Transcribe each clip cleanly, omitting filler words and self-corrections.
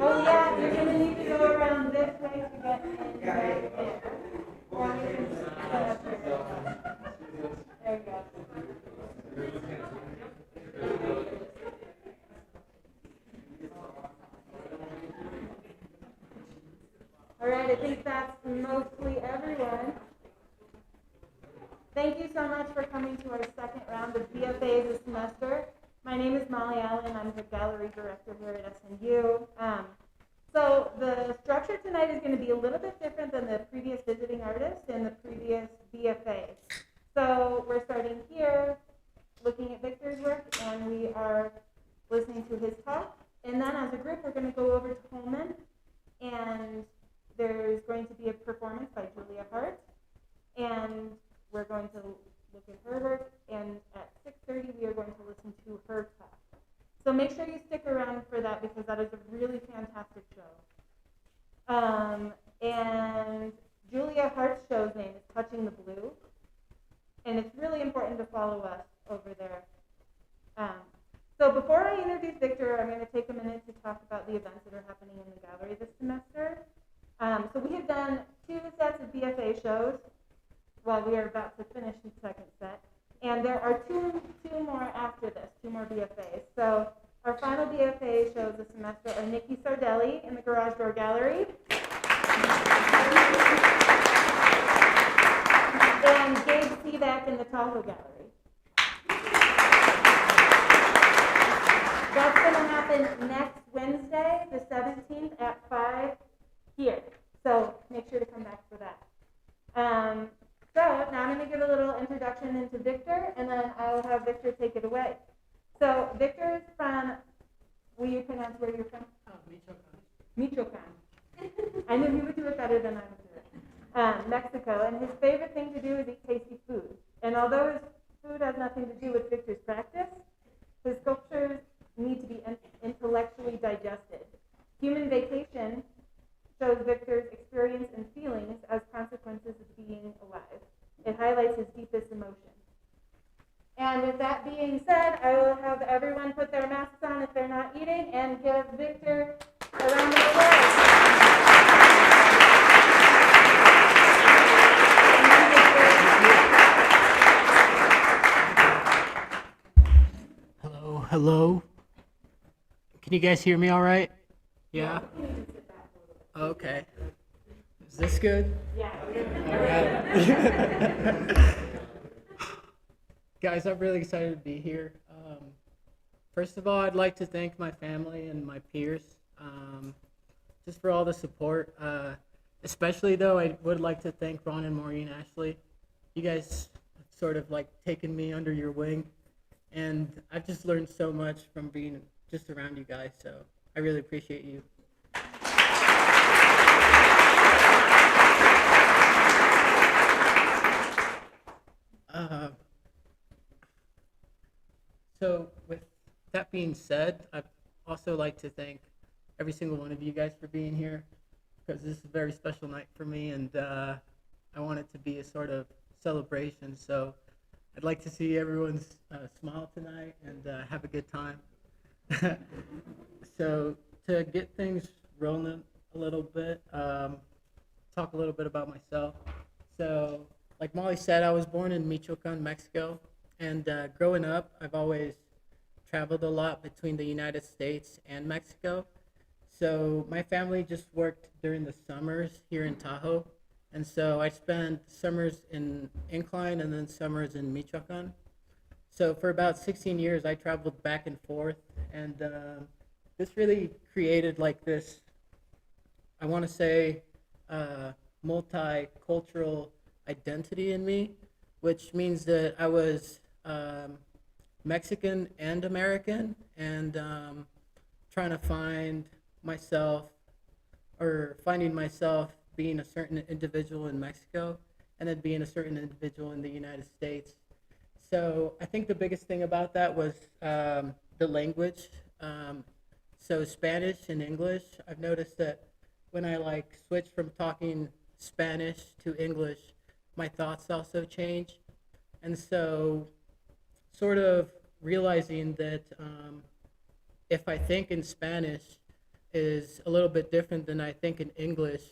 Oh yeah, you're gonna need to go around this way to get in there. There you go. All right, I think that's mostly everyone. Thank you so much for coming to our second round of BFA this semester. My name is Molly Allen. I'm the gallery director here at SNU. So the structure tonight is going to be a little bit different than the previous visiting artist and the previous BFA. So we're starting here, looking at Victor's work, and we are listening to his talk. And then as a group, we're going to go over to Holman, and there's going to be a performance by Julia Hart, and we're going to look at her work, and at 6:30 we are going to listen to her talk. So make sure you stick around for that because that is a really fantastic show. And Julia Hart's show's name is Touching the Blue, and it's really important to follow us over there. So before I introduce Victor, I'm going to take a minute to talk about the events that are happening in the gallery this semester. So we have done 2 sets of BFA shows. Well, we are about to finish the second set. And there are two more after this, 2 more BFAs. So our final BFA shows this semester are Nikki Sardelli in the Garage Door Gallery. And Gabe Sivak in the Tahoe Gallery. That's going to happen next Wednesday, the 17th at 5 here. So make sure to come back for that. So now I'm going to give a little introduction into Victor, and then I'll have Victor take it away. So Victor is from, will you pronounce where you're from? Michoachan. I knew he would do it better than I would do it. Mexico, and his favorite thing to do is eat tasty food. And although his food has nothing to do with Victor's practice, his sculptures need to be intellectually digested. Human Vacation shows Victor's experience and feelings as consequences of being alive. It highlights his deepest emotions. And with that being said, I will have everyone put their masks on if they're not eating and give Victor a round of applause. Hello, hello. Can you guys hear me all right? Yeah? Okay. Is this good? Yeah. All right. Guys, I'm really excited to be here. First of all, I'd like to thank my family and my peers just for all the support. Especially, though, I would like to thank Ron and Maureen Ashley. You guys have sort of like taken me under your wing, and I've just learned so much from being just around you guys, so I really appreciate you. So with that being said, I'd also like to thank every single one of you guys for being here, because this is a very special night for me, and I want it to be a sort of celebration. So I'd like to see everyone's smile tonight and have a good time. So to get things rolling a little bit, talk a little bit about myself. So, like Molly said, I was born in Michoachan, Mexico, and growing up, I've always traveled a lot between the United States and Mexico. So my family just worked during the summers here in Tahoe, and so I spent summers in Incline and then summers in Michoacan. So for about 16 years, I traveled back and forth, and this really created like this, I want to say, uh, multicultural identity in me, which means that I was Mexican and American, and trying to find myself or finding myself being a certain individual in Mexico and then being a certain individual in the United States. So I think the biggest thing about that was the language. So Spanish and English, I've noticed that when I like switch from talking Spanish to English, my thoughts also change. And so sort of realizing that if I think in Spanish is a little bit different than I think in English,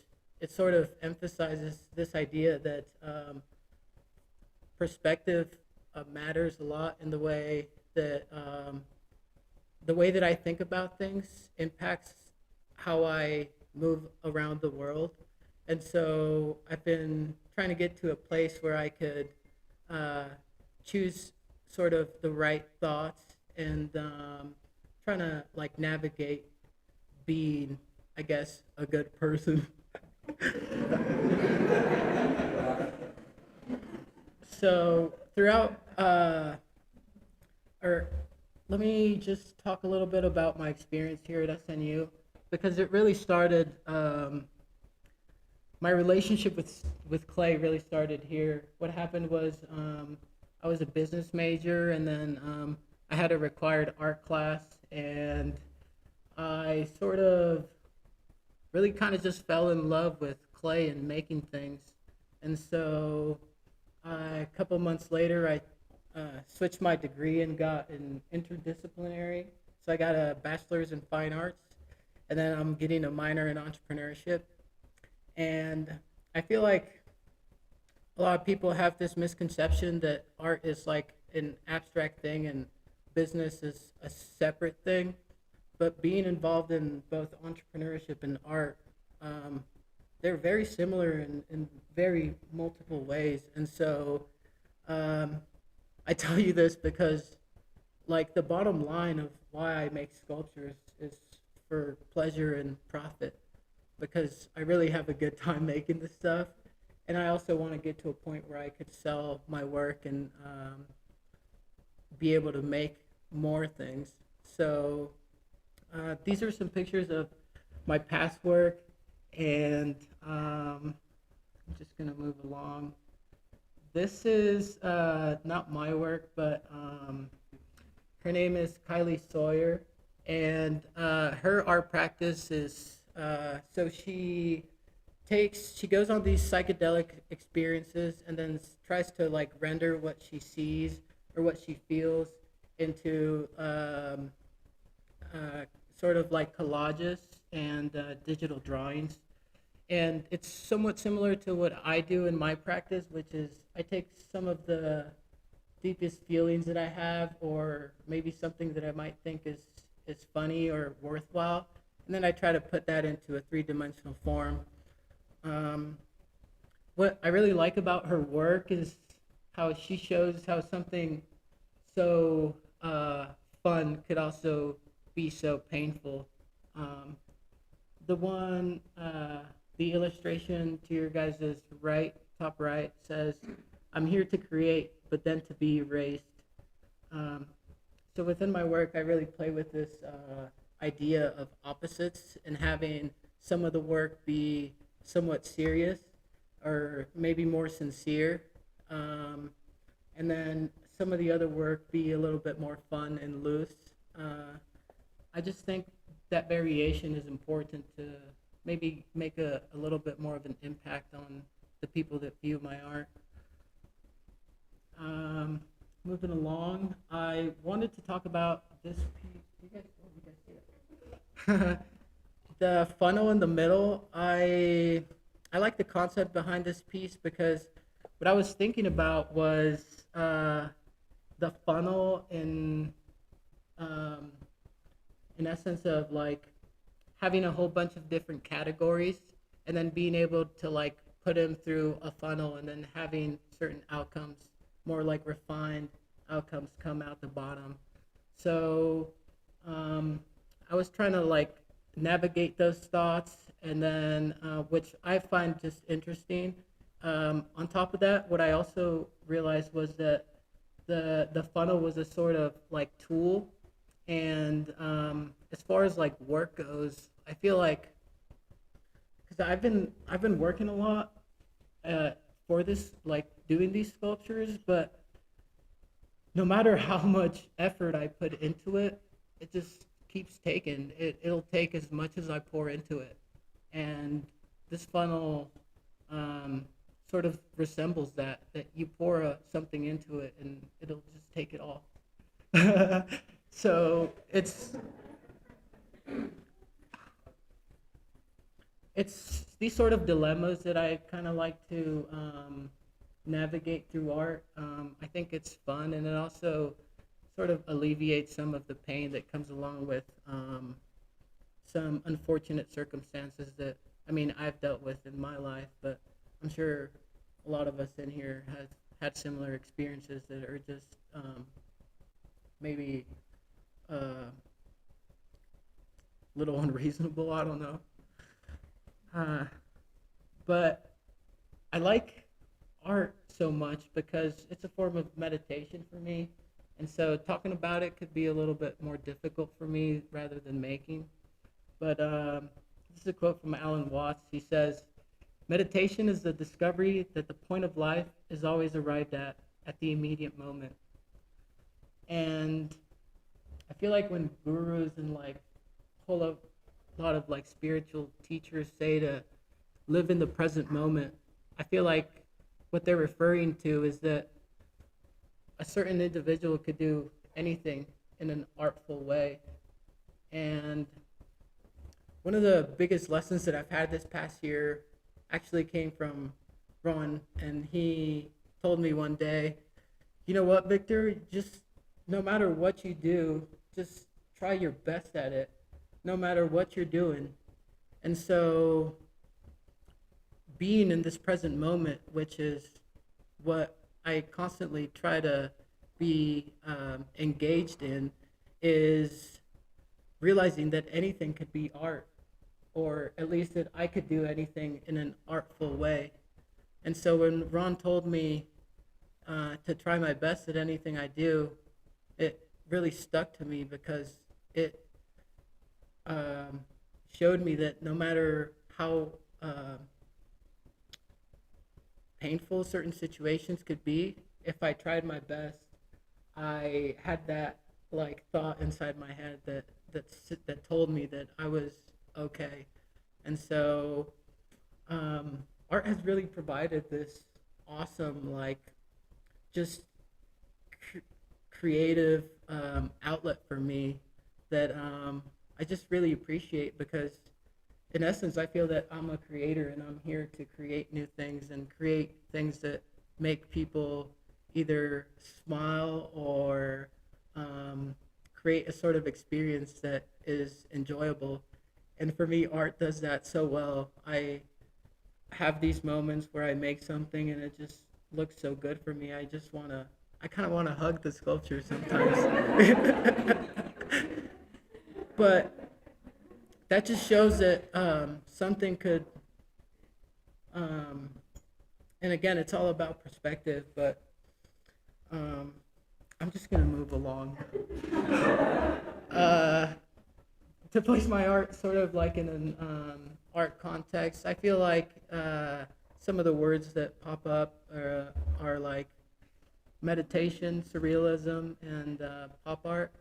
it sort of emphasizes this idea that perspective matters a lot in the way that I think about things impacts how I move around the world. And so I've been trying to get to a place where I could uh, choose sort of the right thoughts and trying to like navigate being, I guess, a good person. So throughout, or let me just talk a little bit about my experience here at SNU because it really started. My relationship with clay really started here. What happened was I was a business major, and then I had a required art class, and I sort of really kind of just fell in love with clay and making things. And so a couple months later, I switched my degree and got an interdisciplinary. So I got a bachelor's in fine arts, and then I'm getting a minor in entrepreneurship. And I feel like a lot of people have this misconception that art is like an abstract thing and business is a separate thing. But being involved in both entrepreneurship and art, they're very similar in very multiple ways. And so I tell you this because, like, the bottom line of why I make sculptures is for pleasure and profit because I really have a good time making this stuff. And I also want to get to a point where I could sell my work and be able to make more things. So these are some pictures of my past work, and I'm just gonna move along. This is not my work, but her name is Kylie Sawyer, and her art practice is so she goes on these psychedelic experiences and then tries to like render what she sees or what she feels into sort of like collages and digital drawings. And it's somewhat similar to what I do in my practice, which is I take some of the deepest feelings that I have, or maybe something that I might think is funny or worthwhile, and then I try to put that into a three-dimensional form. What I really like about her work is how she shows how something so fun could also be so painful. The one, the illustration to your guys' right, top right, says, "I'm here to create, but then to be erased." So within my work, I really play with this idea of opposites and having some of the work be somewhat serious or maybe more sincere, and then some of the other work be a little bit more fun and loose. I just think that variation is important to maybe make a little bit more of an impact on the people that view my art. Moving along, I wanted to talk about this piece. You guys see it? The funnel in the middle. I I like the concept behind this piece because what I was thinking about was the funnel um, in essence of like having a whole bunch of different categories and then being able to like put them through a funnel and then having certain outcomes, more like refined outcomes, come out the bottom. So um, I was trying to like navigate those thoughts, and then which I find just interesting. On top of that, what I also realized was that the funnel was a sort of like tool, and as far as like work goes, I feel like because I've been working a lot uh, for this, like doing these sculptures, but no matter how much effort I put into it, it just keeps taking. It'll take as much as I pour into it, and this funnel um, sort of resembles that. That you pour something into it, and it'll just take it all. So it's these sort of dilemmas that I kind of like to navigate through art. I think it's fun, and it also sort of alleviates some of the pain that comes along with some unfortunate circumstances that I mean I've dealt with in my life, but I'm sure a lot of us in here have had similar experiences that are just maybe a little unreasonable. I don't know. Uh, but I like art so much because it's a form of meditation for me. And so talking about it could be a little bit more difficult for me rather than making. But this is a quote from Alan Watts. He says, meditation is the discovery that the point of life is always arrived at the immediate moment. And I feel like when gurus and like a lot of like spiritual teachers say to live in the present moment, I feel like what they're referring to is that a certain individual could do anything in an artful way. And one of the biggest lessons that I've had this past year actually came from Ron, and he told me one day, you know what, Victor, just no matter what you do, just try your best at it, no matter what you're doing. And so being in this present moment, which is what I constantly try to be engaged in, is realizing that anything could be art, or at least that I could do anything in an artful way. And so when Ron told me to try my best at anything I do, it really stuck to me because it um, showed me that no matter how painful certain situations could be, if I tried my best, I had that like thought inside my head that told me that I was okay. And so art has really provided this awesome like just cr- creative outlet for me that I just really appreciate because in essence I feel that I'm a creator and I'm here to create new things and create things that make people either smile or create a sort of experience that is enjoyable. And for me, art does that so well. I have these moments where I make something and it just looks so good for me. I kind of want to hug the sculpture sometimes. But that just shows that something could, um, and again, it's all about perspective, but um, I'm just going to move along. Uh, to place my art sort of like in an art context, I feel like some of the words that pop up are like meditation, surrealism, and pop art.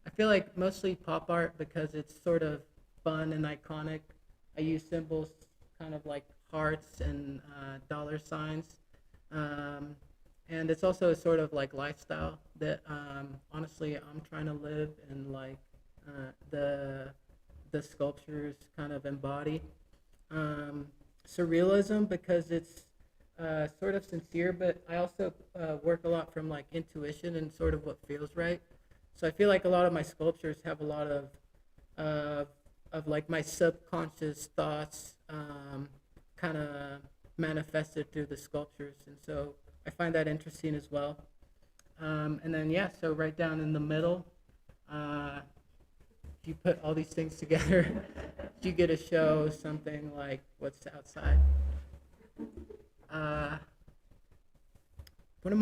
I feel like mostly pop art because it's sort of fun and iconic. I use symbols kind of like hearts and dollar signs. Um, and it's also a sort of like lifestyle that honestly I'm trying to live and like the sculptures kind of embody. Um, surrealism because it's sort of sincere, but I also work a lot from like intuition and sort of what feels right. So I feel like a lot of my sculptures have a lot uh, of like my subconscious thoughts kind of manifested through the sculptures, and so I find that interesting as well. And then yeah, so right down in the middle, uh, if you put all these things together, you get to show something like what's outside. Uh, one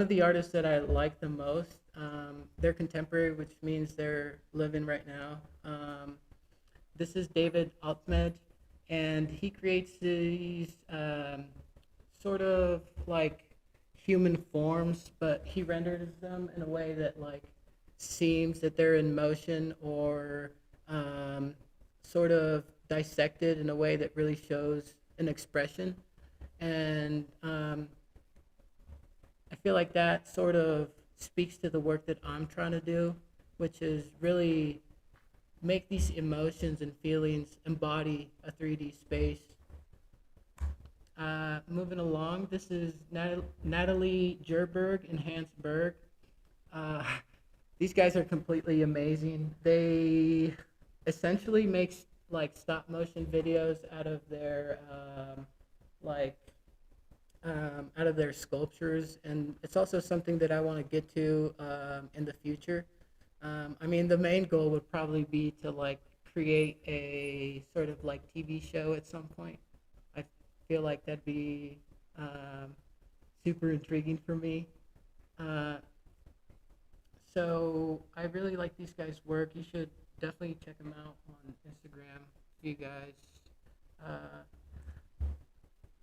of the artists that I like the most, they're contemporary, which means they're living right now. This is David Altmed, and he creates these sort of like human forms, but he renders them in a way that like seems that they're in motion or sort of dissected in a way that really shows an expression. And I feel like that sort of speaks to the work that I'm trying to do, which is really make these emotions and feelings embody a 3D space. Moving along, this is Natalie Jerberg and Hans Berg. Uh, these guys are completely amazing. They essentially make like stop motion videos out of their like out of their sculptures, and it's also something that I want to get to in the future. I mean, the main goal would probably be to like create a sort of like TV show at some point. I feel like that'd be super intriguing for me. Uh, so I really like these guys' work. You should definitely check them out on Instagram, you guys.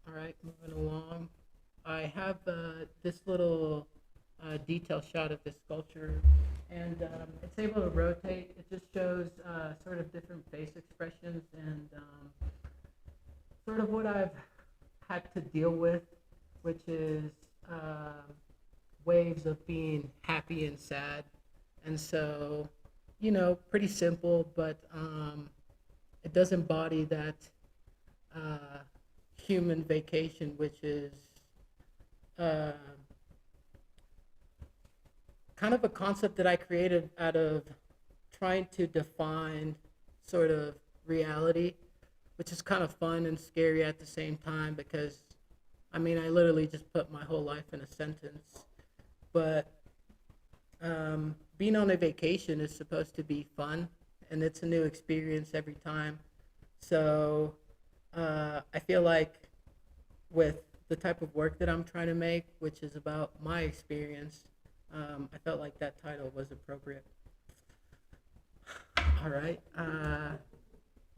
All right, moving along. I have this little detail shot of this sculpture, and it's able to rotate. It just shows sort of different face expressions and sort of what I've had to deal with, which is waves of being happy and sad. And so, you know, pretty simple, but it does embody that human vacation, which is uh, kind of a concept that I created out of trying to define sort of reality, which is kind of fun and scary at the same time because, I mean, I literally just put my whole life in a sentence. But being on a vacation is supposed to be fun, and it's a new experience every time. So I feel like with the type of work that I'm trying to make, which is about my experience, I felt like that title was appropriate. All right.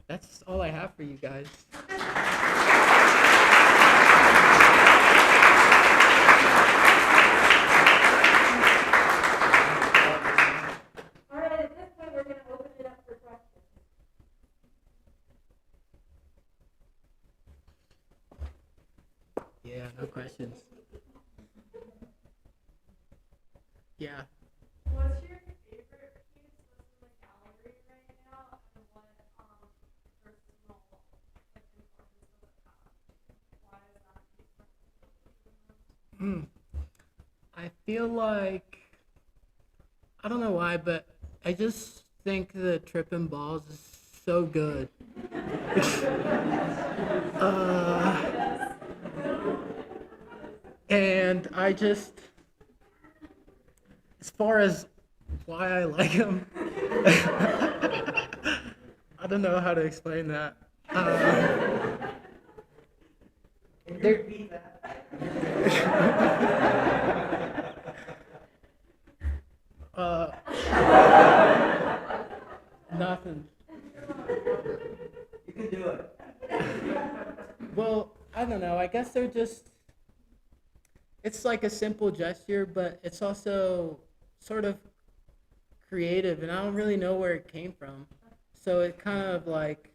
That's all I have for you guys. All right, at this point, we're going to open it up for questions. Yeah, no questions. Yeah. What's your favorite piece that's in the gallery right now, and what personal like importance does it have? Why is that piece important? I feel like I don't know why, but I just think the tripping balls is so good. And I just, as far as why I like them, I don't know how to explain that. They're, nothing. You can do it. Well, I don't know. I guess they're just. It's like a simple gesture, but it's also sort of creative, and I don't really know where it came from. So it kind of like.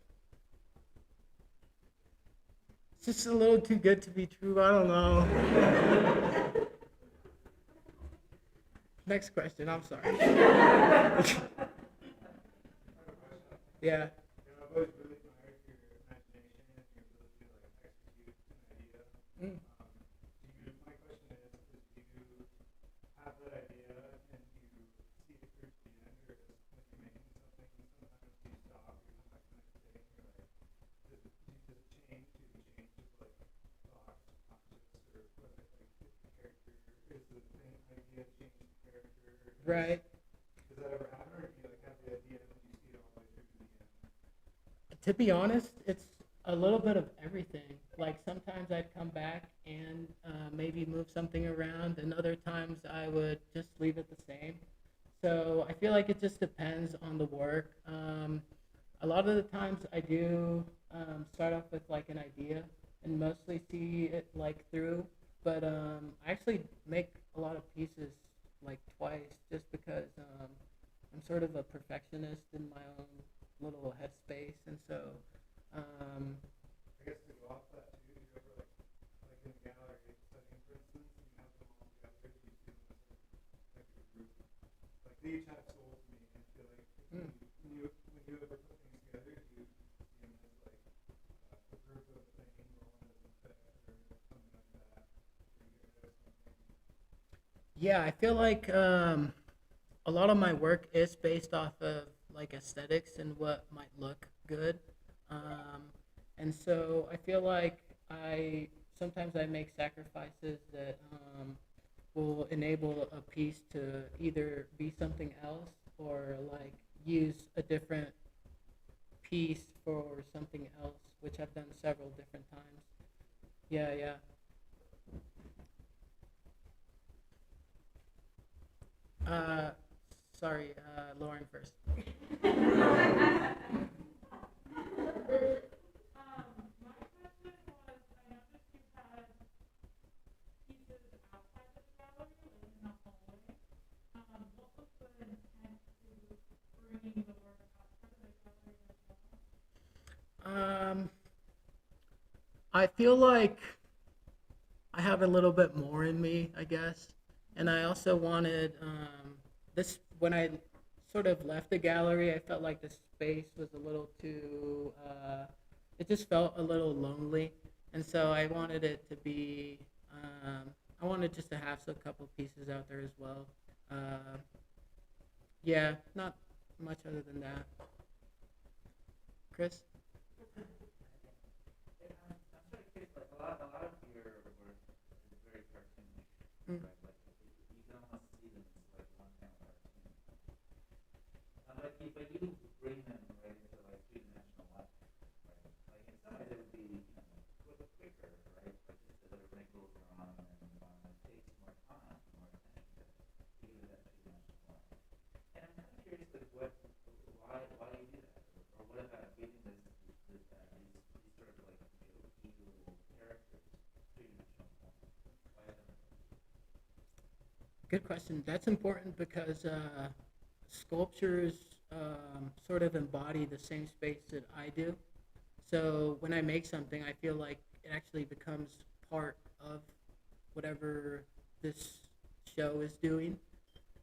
It's just a little too good to be true. I don't know. Next question. I'm sorry. Yeah. I've always really admired your imagination and your Mm. My question is do you have that idea and you see it through to the end, or is when you're making something, sometimes you stop, you come back the next day, and you're like, does it change? Do you change of like thoughts, objects, or was it like the character? Is the thing idea change the character? Right. Does that ever happen, or do you like have the idea and then you see it all the way through to the end? To be honest, it's a little bit of everything. Like sometimes I'd come back and maybe move something around, and other times I would just leave it the same. So I feel like it just depends on the work. A lot of the times I do start off with like an idea and mostly see it like through, but I actually make a lot of pieces like twice just because I'm sort of a perfectionist in my own little headspace, and so I guess to go off that too, do you ever like in the gallery setting, for instance, and you have them all together, do you see them as like a group? Like they each have souls to me, and I feel like mm, when you ever put things together, do you see them as like a group of things or one as an effect or something like that? Or you hear it as something? yeah, I feel like a lot of my work is based off of like aesthetics and what might look good. Um, and so I feel like I sometimes I make sacrifices that will enable a piece to either be something else or like use a different piece for something else, which I've done several different times. Yeah, yeah. Uh, sorry, Lauren first. My question was, I noticed you had pieces outside the gallery, like in the hallway. What was the intent to bringing the work outside of the gallery as well? I feel like I have a little bit more in me, I guess. And I also wanted this when I sort of left the gallery. I felt like the space was a little too. It just felt a little lonely, and so I wanted it to be. I wanted just to have a couple pieces out there as well. Yeah, not much other than that. Chris. Yeah, I'm sort of curious, like a lot of your work is very cartoonish, Mm. right? Like you can almost see them as like one kind of cartoon. But you bring them right into like three-dimensional life, right? Like in some ways it would be, quicker, right? Like just the wrinkles are on and it takes more time, more attention to give it that three-dimensional life. And I'm kind of curious, like why you do that, or what about giving these sort of like jokey little characters three-dimensional form? Why is that? Good question. That's important because sculptures sort of embody the same space that I do. So when I make something, I feel like it actually becomes part of whatever this show is doing.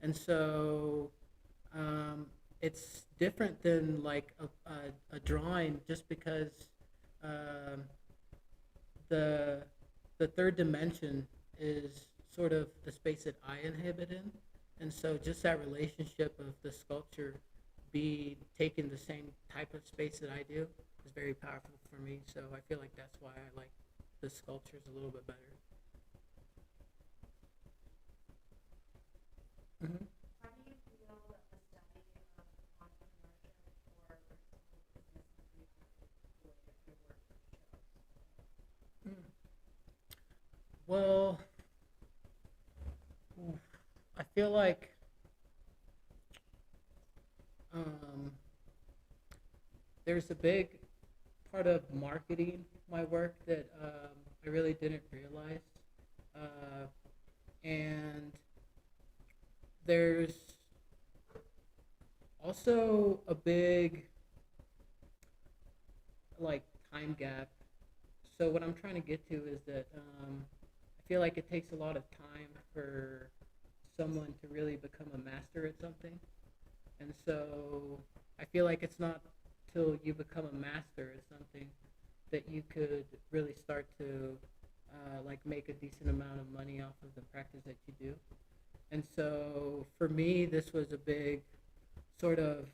And so it's different than like a drawing just because um, the the third dimension is sort of the space that I inhabit in, and so just that relationship of the sculpture be taking the same type of space that I do is very powerful for me. So I feel like that's why I like the sculptures a little bit better. Hmm. How do you feel that the study of entrepreneurship or personal business has impacted the way that your work shows? Well, I feel like um, there's a big part of marketing my work that I really didn't realize. And there's also a big like time gap. So what I'm trying to get to is that I feel like it takes a lot of time for someone to really become a master at something. And so I feel like it's not till you become a master at something that you could really start to like make a decent amount of money off of the practice that you do. And so for me, this was a big sort of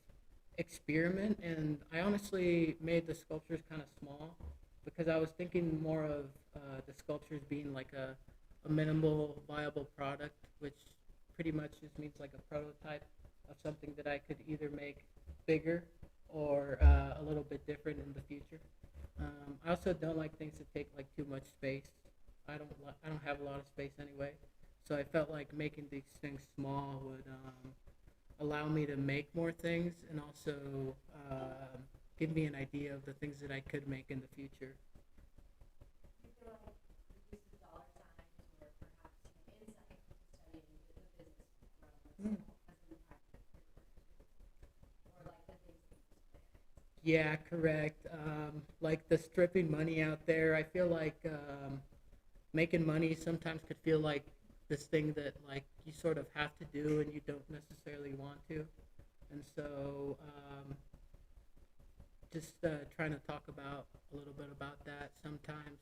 experiment, and I honestly made the sculptures kind of small because I was thinking more of the sculptures being like a minimal viable product, which pretty much just means like a prototype of something that I could either make bigger or a little bit different in the future. I also don't like things that take like too much space. I don't have a lot of space anyway, so I felt like making these things small would allow me to make more things and also give me an idea of the things that I could make in the future. Do you feel like reduces dollar signs or perhaps insight into studying the business realm as an impact or like the things that you just planned? Yeah, correct. Like the stripping money out there, I feel like making money sometimes could feel like this thing that like you sort of have to do and you don't necessarily want to. And so just trying to talk about a little bit about that. Sometimes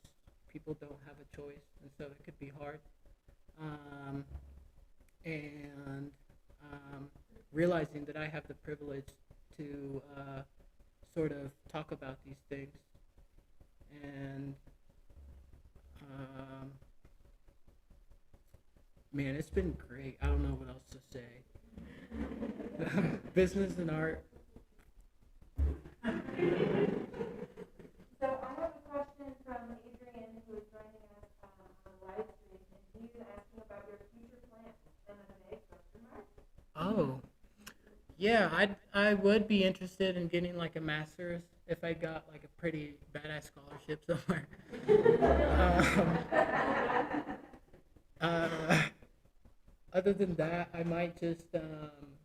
people don't have a choice, and so it could be hard. And realizing that I have the privilege to sort of talk about these things. And man, it's been great. I don't know what else to say. Business and art. So I have a question from Adrian, who is joining us on the live stream, and he's asking about your future plans. MMA, question mark? Oh, yeah, I would be interested in getting like a master's if I got like a pretty badass scholarship somewhere. Other than that, I might just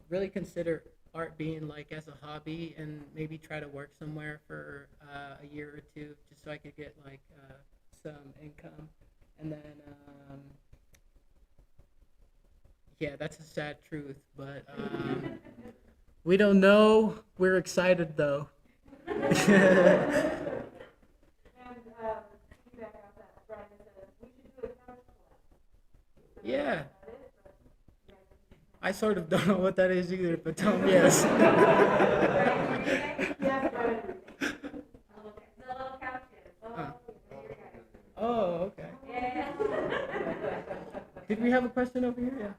really consider art being like as a hobby and maybe try to work somewhere for a year or two just so I could get like some income. And then, yeah, that's a sad truth, but we don't know. We're excited though. And piggyback off that, Brian said we should do a couch collab. Yeah. I sort of don't know what that is either, but tell me yes. Yes, Brian. The little couches. Oh, okay. Yeah. Did we have a question over here? Yeah.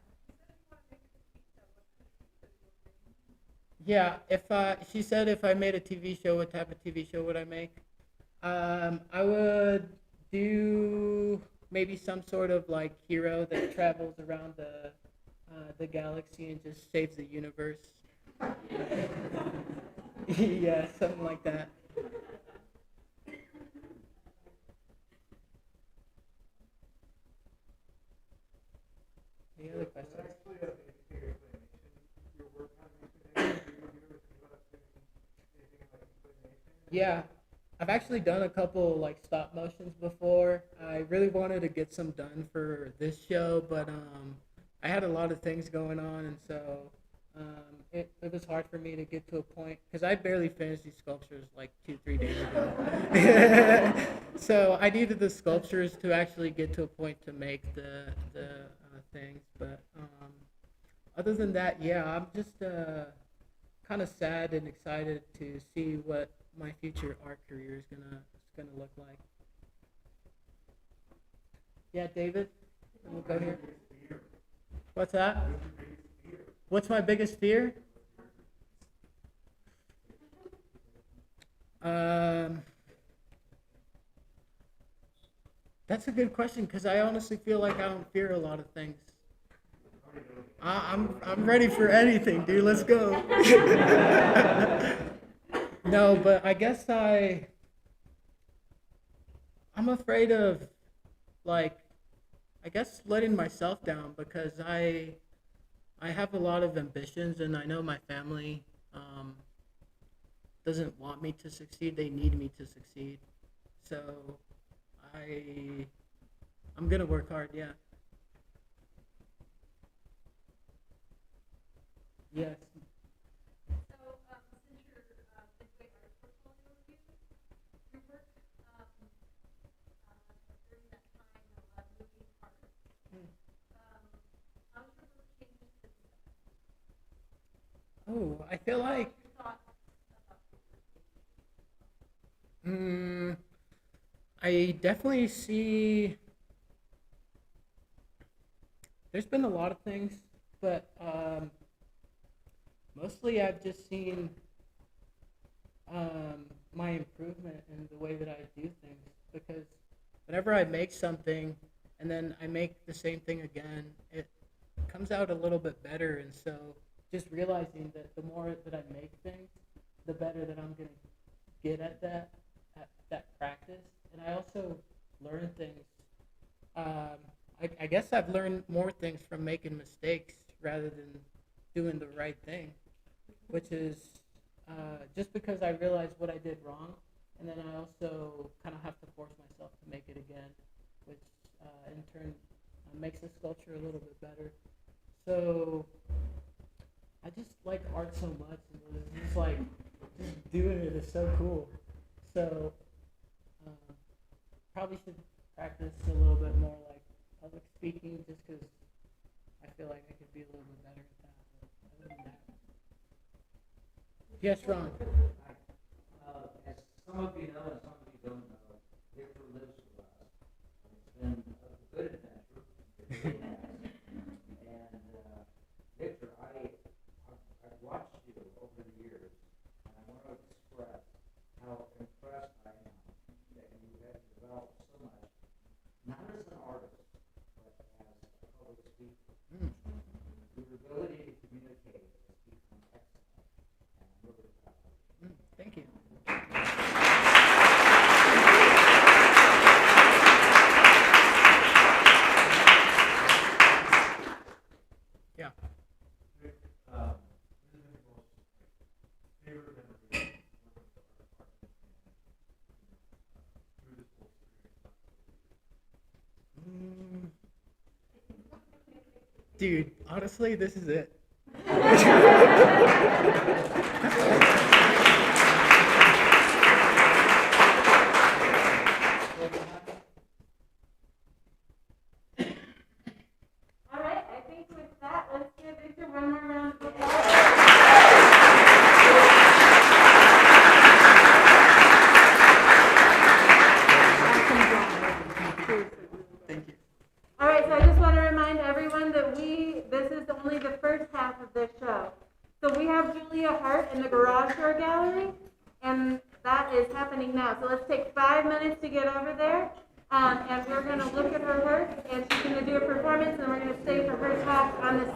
Yeah, if she said if I made a TV show, what type of TV show would I make? I would do maybe some sort of like hero that travels around the galaxy and just saves the universe. Yeah, something like that. Any other questions? Actually, your explanation, your work on anything, do you ever think about doing anything like explanation? Yeah, I've actually done a couple like stop motions before. I really wanted to get some done for this show, but I had a lot of things going on, and so it was hard for me to get to a point because I barely finished these sculptures like 2-3 days ago. So I needed the sculptures to actually get to a point to make the things. But other than that, yeah, I'm just kind of sad and excited to see what my future art career is gonna look like. Yeah, David, we'll go here. What's that? What's my biggest fear? That's a good question because I honestly feel like I don't fear a lot of things. I'm ready for anything, dude. Let's go. No, but I guess I'm afraid of like I guess letting myself down because I have a lot of ambitions and I know my family doesn't want me to succeed. They need me to succeed. So I'm gonna work hard, yeah. Yes. So, since you're midway art portfolio review, your work during that time Oh, I feel like I definitely see. There's been a lot of things, but mostly I've just seen my improvement in the way that I do things. Because whenever I make something and then I make the same thing again, it comes out a little bit better. And so just realizing that the more that I make things, the better that I'm going to get at that practice. And I also learn things. I guess I've learned more things from making mistakes rather than doing the right thing, which is just because I realized what I did wrong, and then I also kind of have to force myself to make it again, which in turn makes the sculpture a little bit better. So I just like art so much, and it's just like just doing it is so cool. So probably should practice a little bit more like public speaking, just because I feel like I could be a little bit better at that. But other than that, yes, Ron. As some of you know and some of you don't know, Victor lives with us. It's been a good adventure. It really has. And Victor, I've watched you over the years, and I want to express how impressed I am that you have developed so much, not as an artist, but as a public speaker. Your ability to communicate has become excellent, and I'm really proud of you. Thank you. Yeah. Vic, what has been your most favorite memory working with the art department through this whole experience? Dude, honestly, this is it. All right, I think with that, let's give Victor one more round of applause. Thank you. All right, so I just want to remind everyone that this is only the first half of this show. So we have Julia Hart in the Garage Door Gallery, and that is happening now. So let's take 5 minutes to get over there, and we're going to look at her work, and she's going to do a performance, and we're going to stay for her talk on the